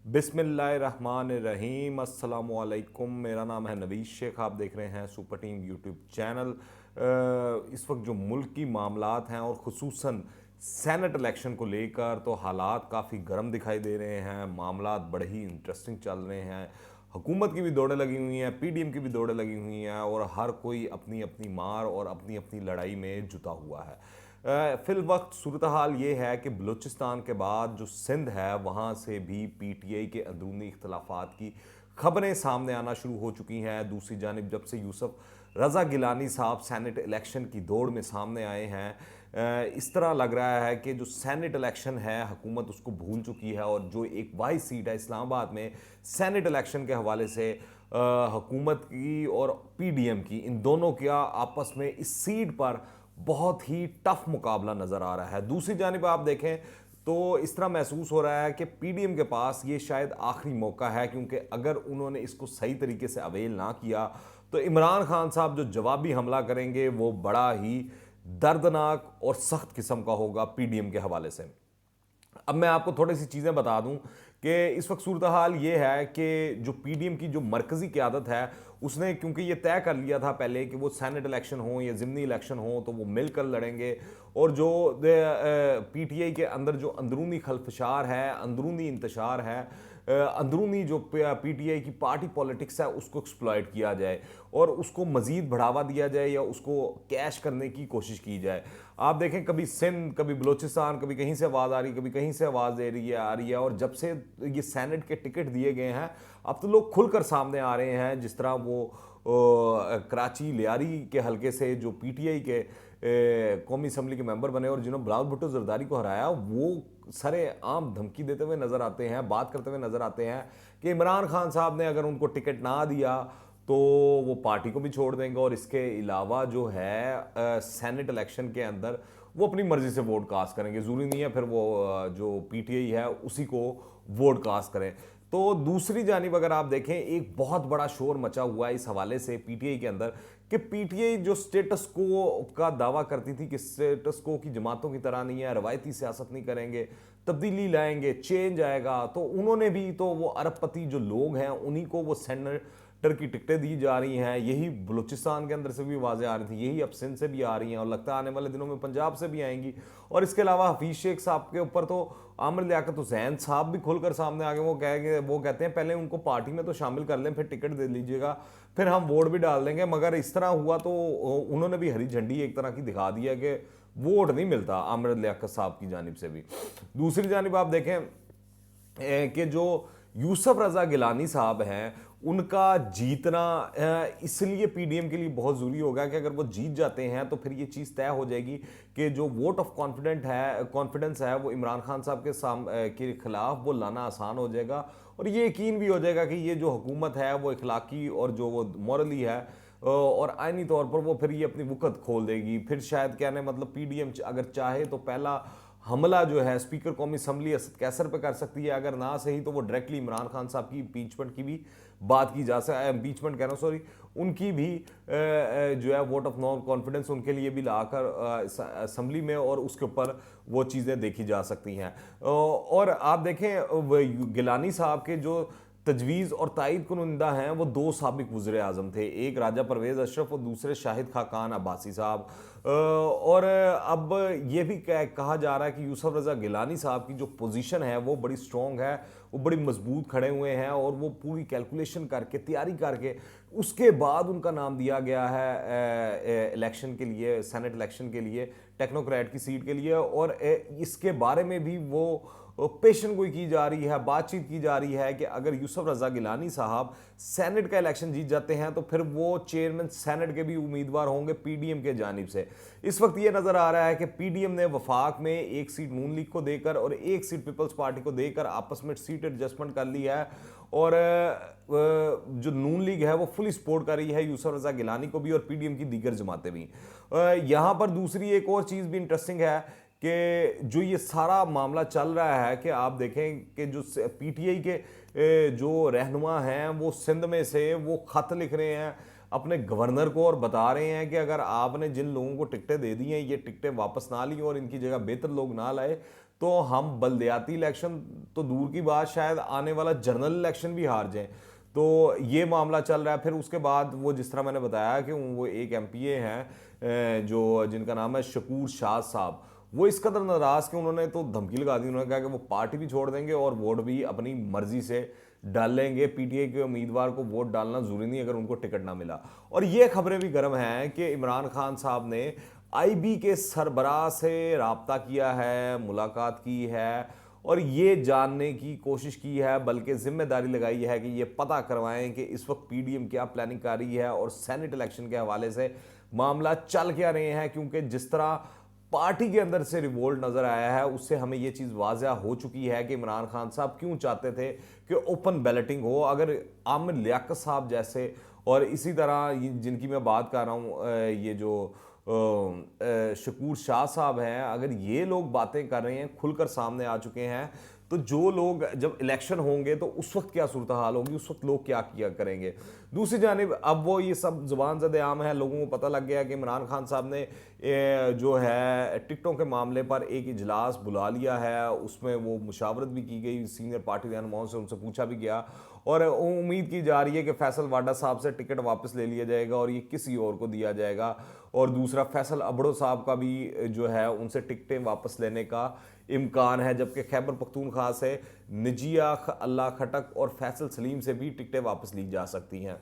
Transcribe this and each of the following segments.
बिस्मिल्लाहिर्रहमानिर्रहीम अस्सलामुअलैकुम। मेरा नाम है नवीश शेख। आप देख रहे हैं सुपर टीम यूट्यूब चैनल। इस वक्त जो मुल्क की मामलात हैं और ख़ुसूसन सेनेट इलेक्शन को लेकर तो हालात काफ़ी गर्म दिखाई दे रहे हैं। मामलात बड़े ही इंटरेस्टिंग चल रहे हैं। हुकूमत की भी दौड़ें लगी हुई हैं, पीडीएम की भी दौड़ें लगी हुई हैं और हर कोई अपनी अपनी मार और अपनी अपनी लड़ाई में जुटा हुआ है। फिल वक्त सूरत हाल ये है कि बलूचिस्तान के बाद जो सिंध है वहाँ से भी पीटीआई के अंदरूनी इख्तलाफात की खबरें सामने आना शुरू हो चुकी हैं। दूसरी जानिब जब से यूसुफ रज़ा गिलानी साहब सेनेट इलेक्शन की दौड़ में सामने आए हैं, इस तरह लग रहा है कि जो सेनेट इलेक्शन है हुकूमत उसको भूल चुकी है और जो एक वाई सीट है इस्लामाबाद में सेनेट इलेक्शन के हवाले से हुकूमत की और पीडीएम की, इन दोनों का आपस में इस सीट पर बहुत ही टफ मुकाबला नज़र आ रहा है। दूसरी जानिब आप देखें तो इस तरह महसूस हो रहा है कि पीडीएम के पास ये शायद आखिरी मौका है, क्योंकि अगर उन्होंने इसको सही तरीके से अवेल ना किया तो इमरान खान साहब जो जवाबी हमला करेंगे वो बड़ा ही दर्दनाक और सख्त किस्म का होगा पीडीएम के हवाले से। अब मैं आपको थोड़ी सी चीज़ें बता दूं कि इस वक्त सूरत हाल ये है कि जो पीडीएम की जो मरकज़ी क़यादत है उसने, क्योंकि ये तय कर लिया था पहले कि वो सेनेट इलेक्शन हो या ज़िमनी इलेक्शन हो तो वो मिलकर लड़ेंगे, और जो पीटीआई के अंदर जो अंदरूनी खलफशार है, अंदरूनी इंतशार है, अंदरूनी जो पीटीआई की पार्टी पॉलिटिक्स है उसको एक्सप्लॉइट किया जाए और उसको मज़ीद बढ़ावा दिया जाए या उसको कैश करने की कोशिश की जाए। आप देखें कभी सिंध, कभी बलूचिस्तान, कभी कहीं से आवाज़ आ रही, कभी कहीं से आवाज़ दे रही है आ रही है। और जब से ये सेनेट के टिकट दिए गए हैं अब तो लोग खुलकर सामने आ रहे हैं। जिस तरह वो कराची लियारी के हलके से जो पीटीआई के कौमी असम्बली के मेंबर बने और जिन्होंने बिलावल भुट्टो जरदारी को हराया, वो सरे आम धमकी देते हुए नजर आते हैं, बात करते हुए नजर आते हैं कि इमरान खान साहब ने अगर उनको टिकट ना दिया तो वो पार्टी को भी छोड़ देंगे और इसके अलावा जो है सेनेट इलेक्शन के अंदर वो अपनी मर्जी से वोट कास्ट करेंगे। ज़रूरी नहीं है फिर वो जो पीटीआई है उसी को वोट कास्ट करें। तो दूसरी जानिब अगर आप देखें एक बहुत बड़ा शोर मचा हुआ है इस हवाले से पीटीआई के अंदर कि पीटीआई जो स्टेटस को का दावा करती थी कि स्टेटस को की जमातों की तरह नहीं है, रवायती सियासत नहीं करेंगे, तब्दीली लाएंगे, चेंज आएगा, तो उन्होंने भी तो वो अरबपति जो लोग हैं उन्हीं को वो सेनेटर की टिकटें दी जा रही हैं। यही बलूचिस्तान के अंदर से भी आवाज़ें आ रही थी, यही अब सिंध से भी आ रही हैं और लगता है आने वाले दिनों में पंजाब से भी आएंगी। और इसके अलावा हफीज़ शेख साहब के ऊपर तो आमिर लियाकत हुसैन साहब भी खुलकर सामने आ गए। वो कहते हैं पहले उनको पार्टी में तो शामिल कर लें, फिर टिकट दे लीजिएगा, फिर हम वोट भी डाल देंगे। मगर इस तरह हुआ तो उन्होंने भी हरी झंडी एक तरह की दिखा दिया कि वोट नहीं मिलता आमिर लियाकत साहब की जानिब से भी। दूसरी जानिब आप देखें कि जो यूसुफ रज़ा गिलानी साहब हैं उनका जीतना इसलिए पीडीएम के लिए बहुत ज़रूरी होगा कि अगर वो जीत जाते हैं तो फिर ये चीज़ तय हो जाएगी कि जो वोट ऑफ कॉन्फिडेंस है वो इमरान खान साहब के खिलाफ वो लाना आसान हो जाएगा। और ये यकीन भी हो जाएगा कि ये जो हुकूमत है वो इखलाकी और जो वो मॉरली है और आइनी तौर पर वो फिर ये अपनी वक़्त खोल देगी। फिर शायद कहने मतलब पीडीएम अगर चाहे तो पहला हमला जो है स्पीकर कौमी असम्बली असद कैसर पे कर सकती है, अगर ना सही तो वो डायरेक्टली इमरान खान साहब की इम्पीचमेंट की भी बात की जा सकती है, इम्पीचमेंट कह रहा हूँ सॉरी, उनकी भी जो है वोट ऑफ नो कॉन्फिडेंस उनके लिए भी लाकर असम्बली में और उसके ऊपर वो चीज़ें देखी जा सकती हैं। और आप देखें गिलानी साहब के जो तजवीज़ और तायद कुनिंदा हैं वो दो साबिक वज़ीर आज़म थे, एक राजा परवेज़ अशरफ और दूसरे शाहिद खाकान अब्बासी साहब। और अब ये भी कहा जा रहा है कि यूसुफ रज़ा गिलानी साहब की जो पोजीशन है वो बड़ी स्ट्रॉन्ग है, वो बड़ी मजबूत खड़े हुए हैं और वो पूरी कैलकुलेशन करके तैयारी करके उसके बाद उनका नाम दिया गया है इलेक्शन के लिए, सेनेट इलेक्शन के लिए, टेक्नोक्रेट की सीट के लिए। और इसके बारे में भी वो पेशन गोई की जा रही है, बातचीत की जा रही है कि अगर यूसुफ रज़ा गिलानी साहब सेनेट का इलेक्शन जीत जाते हैं तो फिर वो चेयरमैन सेनेट के भी उम्मीदवार होंगे पीडीएम के जानिब से। इस वक्त ये नज़र आ रहा है कि पीडीएम ने वफाक में एक सीट नून लीग को देकर और एक सीट पीपल्स पार्टी को देकर आपस में सीट एडजस्टमेंट कर ली है और जो नून लीग है वो फुली सपोर्ट कर रही है यूसुफ रज़ा गिलानी को भी और पीडीएम की दीगर जमातें भी। यहाँ पर दूसरी एक और चीज़ भी इंटरेस्टिंग है कि जो ये सारा मामला चल रहा है कि आप देखें कि जो पीटीआई के जो रहनुमा हैं वो सिंध में से वो ख़त लिख रहे हैं अपने गवर्नर को और बता रहे हैं कि अगर आपने जिन लोगों को टिकटें दे दी हैं ये टिकटें वापस ना ली और इनकी जगह बेहतर लोग ना लाए तो हम बलदियाती इलेक्शन तो दूर की बात, शायद आने वाला जनरल इलेक्शन भी हार जाएं। तो ये मामला चल रहा है। फिर उसके बाद वो जिस तरह मैंने बताया कि वो एक एमपीए हैं जो जिनका नाम है शकूर शाह साहब, वो इस कदर नाराज कि उन्होंने तो धमकी लगा दी। उन्होंने कहा कि वो पार्टी भी छोड़ देंगे और वोट भी अपनी मर्जी से डालेंगे। पीटीआई के उम्मीदवार को वोट डालना जरूरी नहीं अगर उनको टिकट ना मिला। और ये खबरें भी गर्म हैं कि इमरान खान साहब ने आईबी के सरबराह से राब्ता किया है, मुलाकात की है और ये जानने की कोशिश की है, बल्कि जिम्मेदारी लगाई है कि ये पता करवाएं कि इस वक्त पीडीएम क्या प्लानिंग कर रही है और सेनेट इलेक्शन के हवाले से मामला चल क्या रहे हैं। क्योंकि जिस तरह पार्टी के अंदर से रिवोल्ट नजर आया है, उससे हमें यह चीज वाज़ह हो चुकी है कि इमरान खान साहब क्यों चाहते थे कि ओपन बैलेटिंग हो। अगर आमिर लियाकत साहब जैसे और इसी तरह जिनकी मैं बात कर रहा हूँ, ये जो शकूर शाह साहब हैं, अगर ये लोग बातें कर रहे हैं, खुलकर सामने आ चुके हैं, तो जो लोग जब इलेक्शन होंगे तो उस वक्त क्या सूरत हाल होगी, उस वक्त लोग क्या किया करेंगे। दूसरी जानिब अब वो ये सब जुबान ज़द आम है, लोगों को पता लग गया कि इमरान खान साहब ने जो है टिकटों के मामले पर एक इजलास बुला लिया है। उसमें वो मुशावरत भी की गई सीनियर पार्टी रहनुमाओं से, उनसे पूछा भी गया और उम्मीद की जा रही है कि फैसल वाडा साहब से टिकट वापस ले लिया जाएगा और ये किसी और को दिया जाएगा। और दूसरा फैसल अबड़ो साहब का भी जो है उनसे टिकटें वापस लेने का इम्कान है, जबकि खैबर पख्तूनख्वा से नजिया अल्लाह खटक और फैसल सलीम से भी टिकटें वापस ली जा सकती हैं।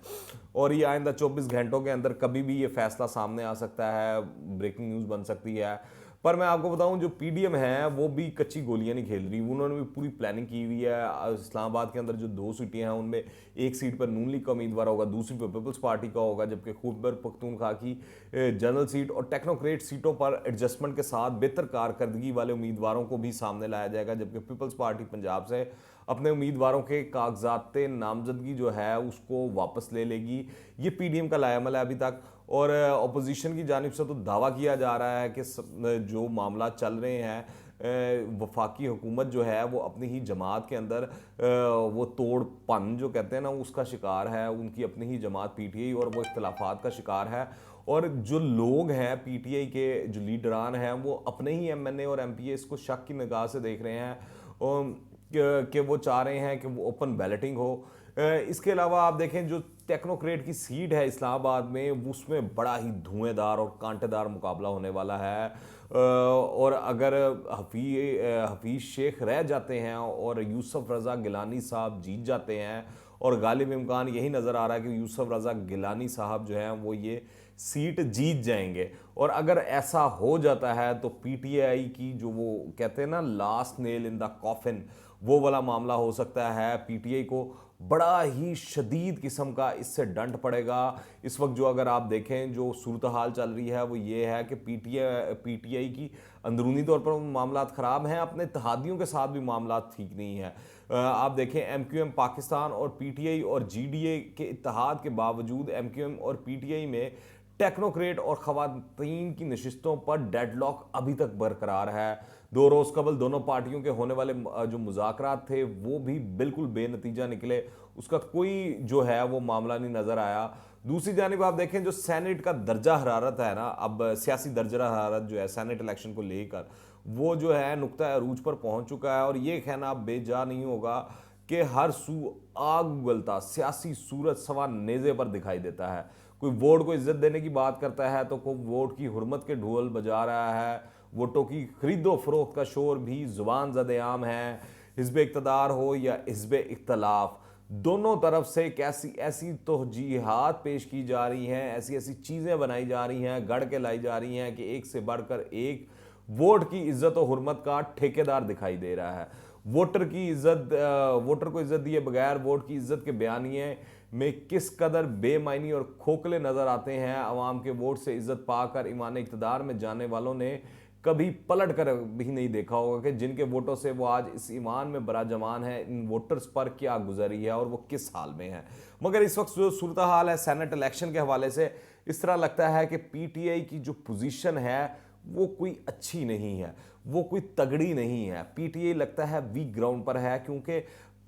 और ये आइंदा 24 घंटों के अंदर कभी भी ये फैसला सामने आ सकता है, ब्रेकिंग न्यूज़ बन सकती है। पर मैं आपको बताऊं, जो पीडीएम है वो भी कच्ची गोलियां नहीं खेल रही, उन्होंने भी पूरी प्लानिंग की हुई है। इस्लामाबाद के अंदर जो 2 सीटें हैं उनमें एक सीट पर नून लीग का उम्मीदवार होगा, दूसरी पर पीपल्स पार्टी का होगा, जबकि खैबर पख्तूनख्वा की जनरल सीट और टेक्नोक्रेट सीटों पर एडजस्टमेंट के साथ बेहतर कारकर्दगी वाले उम्मीदवारों को भी सामने लाया जाएगा। जबकि पीपल्स पार्टी पंजाब से अपने उम्मीदवारों के कागजात नामजदगी जो है उसको वापस ले लेगी। ये पीडीएम का लायामल है अभी तक। और अपोजिशन की जानिब से तो दावा किया जा रहा है कि जो मामला चल रहे हैं, वफाकी हुकूमत जो है वो अपनी ही जमात के अंदर वो तोड़ पन जो कहते हैं ना उसका शिकार है, उनकी अपनी ही जमात पीटीआई, और वो इख्तलाफात का शिकार है। और जो लोग हैं पीटीआई के जो लीडरान हैं वो अपने ही एमएनए और एमपीए इसको शक की निगाह से देख रहे हैं कि वो चाह रहे हैं कि वो ओपन बैलेटिंग हो। इसके अलावा आप देखें जो टेक्नोक्रेट की सीट है इस्लामाबाद में, उसमें बड़ा ही धुएंधार और कांटेदार मुकाबला होने वाला है। और अगर हफीज़ शेख रह जाते हैं और यूसुफ रज़ा गिलानी साहब जीत जाते हैं, और गालिब इम्कान यही नज़र आ रहा है कि यूसुफ रज़ा गिलानी साहब जो हैं वो ये सीट जीत जाएंगे। और अगर ऐसा हो जाता है तो पीटीआई की जो वो कहते हैं ना last nail in the coffin, वो वाला मामला हो सकता है। पीटीआई को बड़ा ही शदीद किस्म का इससे दंड पड़ेगा। इस वक्त जो अगर आप देखें जो सूरत हाल चल रही है वो ये है कि पीटीआई की अंदरूनी तौर पर मामला ख़राब हैं, अपने इत्तेहादियों के साथ भी मामला ठीक नहीं है। आप देखें एमक्यूएम पाकिस्तान और पीटीआई और जीडीए के इत्तेहाद के बावजूद एमक्यूएम और पीटीआई में टेक्नोक्रेट और खवातीन की नशिस्तों पर डेडलॉक अभी तक बरकरार है। 2 रोज़ कबल दोनों पार्टियों के होने वाले जो मुज़ाकरात थे वो भी बिल्कुल बेनतीजा निकले, उसका कोई जो है वो मामला नहीं नज़र आया। दूसरी जानिब आप देखें जो सेनेट का दर्जा हरारत है ना, अब सियासी दर्जा हरारत जो है सेनेट इलेक्शन को लेकर वो जो है नुक्ता अरूज पर पहुंच चुका है। और ये कहना बेजा नहीं होगा कि हर सू आग उगलता सियासी सूरज सवा नेज़े पर दिखाई देता है। कोई वोट को इज्जत देने की बात करता है तो कोई वोट की हुर्मत के ढोल बजा रहा है। वोटों की खरीदो फरोख्त का शोर भी जुबान ज़द-ए-आम है। हिज़्ब इक़्तिदार हो या हिज़्ब इख्तलाफ, दोनों तरफ से कैसी ऐसी तौजीहात पेश की जा रही हैं, ऐसी ऐसी चीज़ें बनाई जा रही हैं, गढ़ के लाई जा रही हैं कि एक से बढ़कर एक वोट की इज्जत और हुर्मत का ठेकेदार दिखाई दे रहा है। वोटर को इज्जत दिए बगैर वोट की इज्जत के बयानिए में किस कदर बेमायनी और खोखले नजर आते हैं। अवाम के वोट से इज्जत पाकर ईमान इक़्तिदार में जाने वालों ने कभी पलट कर भी नहीं देखा होगा कि जिनके वोटों से वो आज इस ईमान में बराजमान है, इन वोटर्स पर क्या गुजरी है और वो किस हाल में है। मगर इस वक्त जो सूरत हाल है सेनेट इलेक्शन के हवाले से, इस तरह लगता है कि पीटीआई की जो पोजीशन है वो कोई अच्छी नहीं है, वो कोई तगड़ी नहीं है। पीटीआई लगता है वीक ग्राउंड पर है, क्योंकि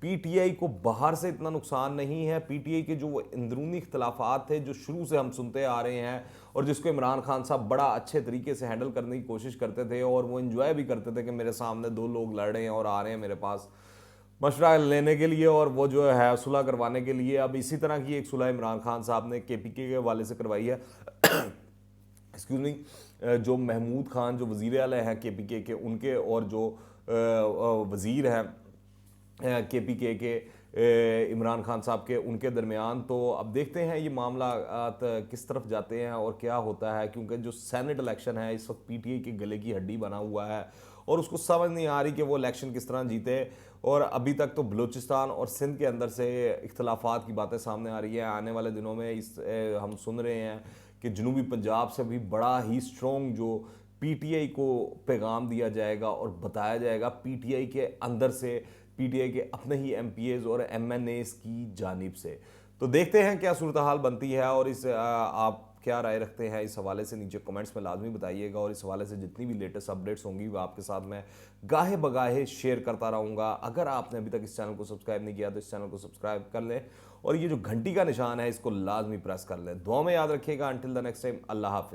पीटीआई को बाहर से इतना नुकसान नहीं है। पीटीआई के जो वो अंदरूनी इख्तलाफात थे जो शुरू से हम सुनते आ रहे हैं और जिसको इमरान खान साहब बड़ा अच्छे तरीके से हैंडल करने की कोशिश करते थे और वो इन्जॉय भी करते थे कि मेरे सामने दो लोग लड़ रहे हैं और आ रहे हैं मेरे पास मशवरा लेने के लिए और वो जो है सुलह करवाने के लिए। अब इसी तरह की एक सुलह इमरान खान साहब ने केपीके के हवाले से करवाई है। एक्सक्यूज मी, जो महमूद खान जो वज़ीर आला हैं केपीके के, उनके और जो वज़ीर हैं केपीके के इमरान खान साहब के, उनके दरमियान। तो अब देखते हैं ये मामला किस तरफ जाते हैं और क्या होता है, क्योंकि जो सेनेट इलेक्शन है इस वक्त पीटीआई के गले की हड्डी बना हुआ है और उसको समझ नहीं आ रही कि वो इलेक्शन किस तरह जीते। और अभी तक तो बलूचिस्तान और सिंध के अंदर से इख्तलाफात की बातें सामने आ रही हैं। आने वाले दिनों में हम सुन रहे हैं कि जनूबी पंजाब से भी बड़ा ही स्ट्रॉन्ग जो पीटीआई को पैगाम दिया जाएगा और बताया जाएगा पीटीआई के अंदर से, पीटीआई के अपने ही एमपीएज और एमएनएस की जानिब से। तो देखते हैं क्या सूरत हाल बनती है और आप क्या राय रखते हैं इस हवाले से नीचे कमेंट्स में लाजमी बताइएगा। और इस हवाले से जितनी भी लेटेस्ट अपडेट्स होंगी वो आपके साथ मैं गाहे बगाहे शेयर करता रहूँगा। अगर आपने अभी तक इस चैनल को सब्सक्राइब नहीं किया तो इस चैनल को सब्सक्राइब कर लें और ये जो घंटी का निशान है इसको लाजमी प्रेस कर लें। दुआ में याद रखिएगा। अंटिल द नेक्स्ट टाइम, अल्लाह हाफिज़।